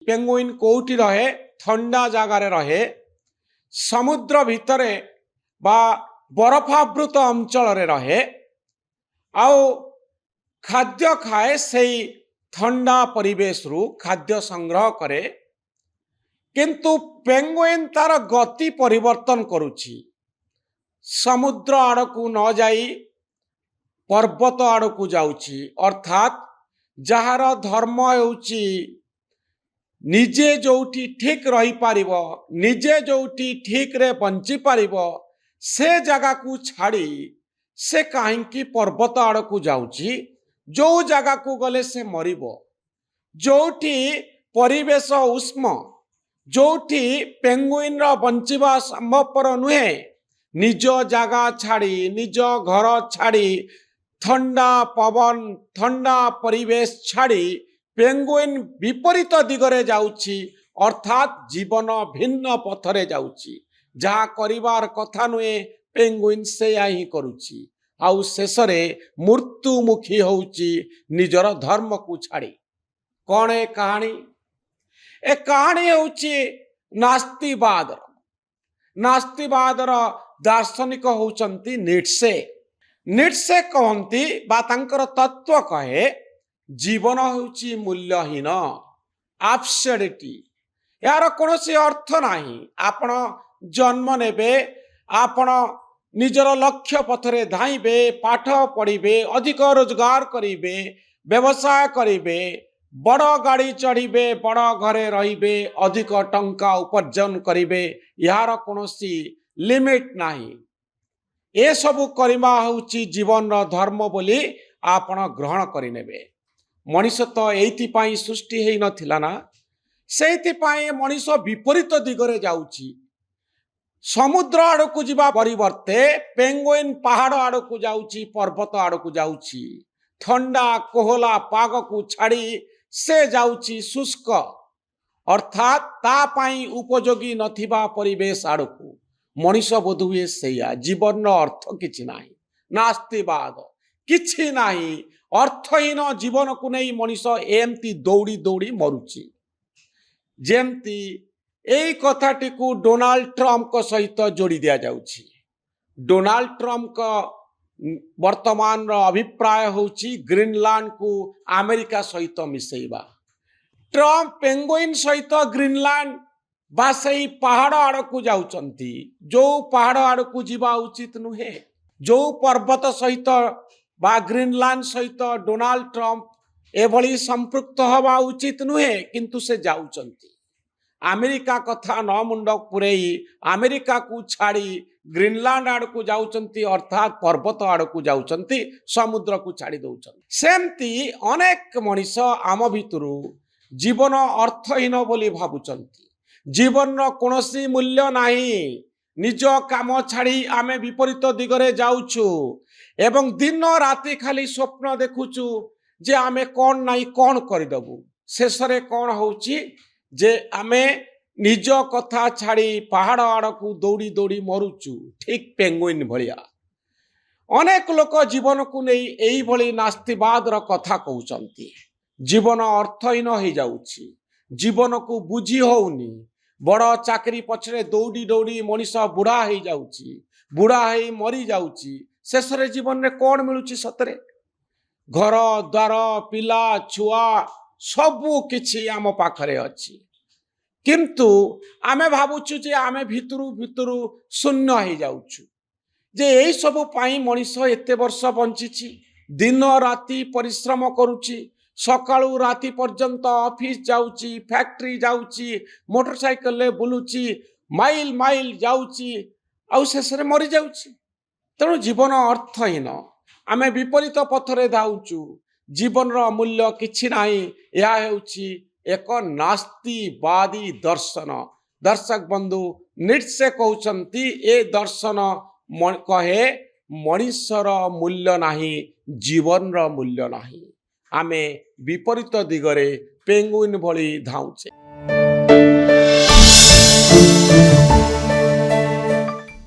Penguin कोउटी रहे ठंडा जगार रहे समुद्र भितरे बा बरफावृत अंचल रहे आउ खाद्य खाए से ठंडा परिवेश रु खाद्य संग्रह करे किंतु पेंगुइन तार गति परिवर्तन करुछि समुद्र आड़कू न जाई पर्वत आड़कू जाउछि अर्थात जहार धर्म होउछि निजे जोठी ठीक रही पारिबो निजे जोठी ठीक रे बंची पारिबो से जगह को छाड़ी से कहीं पर्वत आड़कू जाउछि जो जगह को गले से मरिबो जोठी परिवेश उष्म जोठी पेंगुइन रो बंचिबा संभवपर नुहे निज जगह छाड़ी निज घर छाड़ी ठंडा पवन ठंडा परिवेश छाड़ी पेंगुइन विपरीत दिगरे जाउछि अर्थात जीवन भिन्न पथरे जाउछि जहा करिवार कथा नुहे पेंगुइन से ही करुछि आउ शेषरे मृत्युमुखी होउछि निजर धर्म को छाड़ी कौन ए कहानी होउछि नास्तिवादर दार्शनिक होउचंती नीट्से कहंती बा तांकर तत्व कहे जीवन होउछि मूल्यहीन एब्सर्डिटी यार कोनोसी अर्थ नाही आपण जन्म नेबे आपण निजर लक्ष्य पथरे धाइबे पाठ पढ़िबे अधिक रोजगार करिबे व्यवसाय करिबे बड़ गाड़ी चढ़िबे बड़ घरे रहिबे अधिक टंका उपार्जन करिबे यार कोनोसी लिमिट नाही ए सबु करिबा होउछि जीवन रो धर्म बोली आपण ग्रहण करिनेबे मनीष तो एइथिपाई सृष्टि हेइ नथिला ना सेइथिपाई मनीष विपरीत दिगरे जाउछि समुद्र आड़कू जीवा परिवर्ते पेंगुइन पहाड़ आड़कू जाउछि पर्वत आड़कू जाउछि ठंडा कोहला पाग को छाड़ी से जाउछि शुष्क अर्थात ता पाई उपयोगी नथिबा परिवेश आड़कू मनीष बोध हुए सेया जीवन अर्थ किछि नाही नास्तिवाद किछि नाही अर्थहीन जीवन को नहीं मनीष एमती दौड़ी दौड़ी मरुछि जेमती एई कथाटी को डोनाल्ड ट्रम्प को सहित जोड़ी दिया जाउछि डोनाल्ड ट्रम्प का वर्तमान रो अभिप्राय होउछि ग्रीनलैंड को अमेरिका सहित मिसेइबा ट्रम्प पेंगुइन सहित ग्रीनलैंड बा सही पहाड़ आड़कू जाउचंती जो पहाड़ आड़कू जीवा उचित नुहे जो पर्वत सहित बा ग्रीनलैंड सहित डोनाल्ड ट्रम्प एभली संपृक्त हवा उचित नुहे किंतु से जाउचंती अमेरिका कथा न मुंड पुरेई अमेरिका को छाड़ी ग्रीनलैंड आड़कू जाउचंती अर्थात पर्वत आड़कू जाउचंती समुद्र को छाड़ी दउचंती सेमती अनेक मनीष आम भितरु जीवन अर्थहीन बोली भाबुचंती जीवन रो कोनोसी मूल्य नाही निज काम छाड़ी आमे विपरीत दिगरे जाउछु एवं दिन राति खाली स्वप्न देखुछु जे आमे कौन नाई कौन करदेबू शेषरे कौन होउछि जे आमे निज कथा छाड़ी पहाड़ आड़कू दौड़ी दौड़ी मरुचु ठीक पेंगुइन भलिया अनेक लोक जीवन को नहीं एई भली नास्तिवाद रो कथा कहउचंती जीवन अर्थहीन हो जाउछि जीवन को बुझी होउनी बड़ चाकरी पछरे दौड़ी दौड़ी मनीष बुढ़ा हो जाउछि बुढ़ा हो मरी जाउछि शेषरे जीवन रे कौन मिलुछि सतरे घर द्वार पिला छुआ सबू किछि आम पाखरे अछि किंतु आमे भाबुछु जे आमे भितरु भितरु शून्य हो जाउछु जे एई सबु पाई मनीष एते वर्ष बंचिछि दिन राति परिश्रम करुछि सकाळु राति पर्यंत ऑफिस जाउछि फैक्ट्री जाउछि मोटरसाइकल ले बुलुछि माइल माइल जाउछि आउ शेषरे मरी जाउछि तेणु जीवन अर्थहीन आमे विपरीत पथरे धाउछु जीवन रो मूल्य किछि नाही या हेउछि एक नास्तिवादी दर्शन दर्शक बंधु नीट्से कहउचंती ए दर्शन कहे मनीषर मूल्य नाही जीवन रो मूल्य नाही आमे विपरीत दिगरे पेंगुइन भली धाउछे।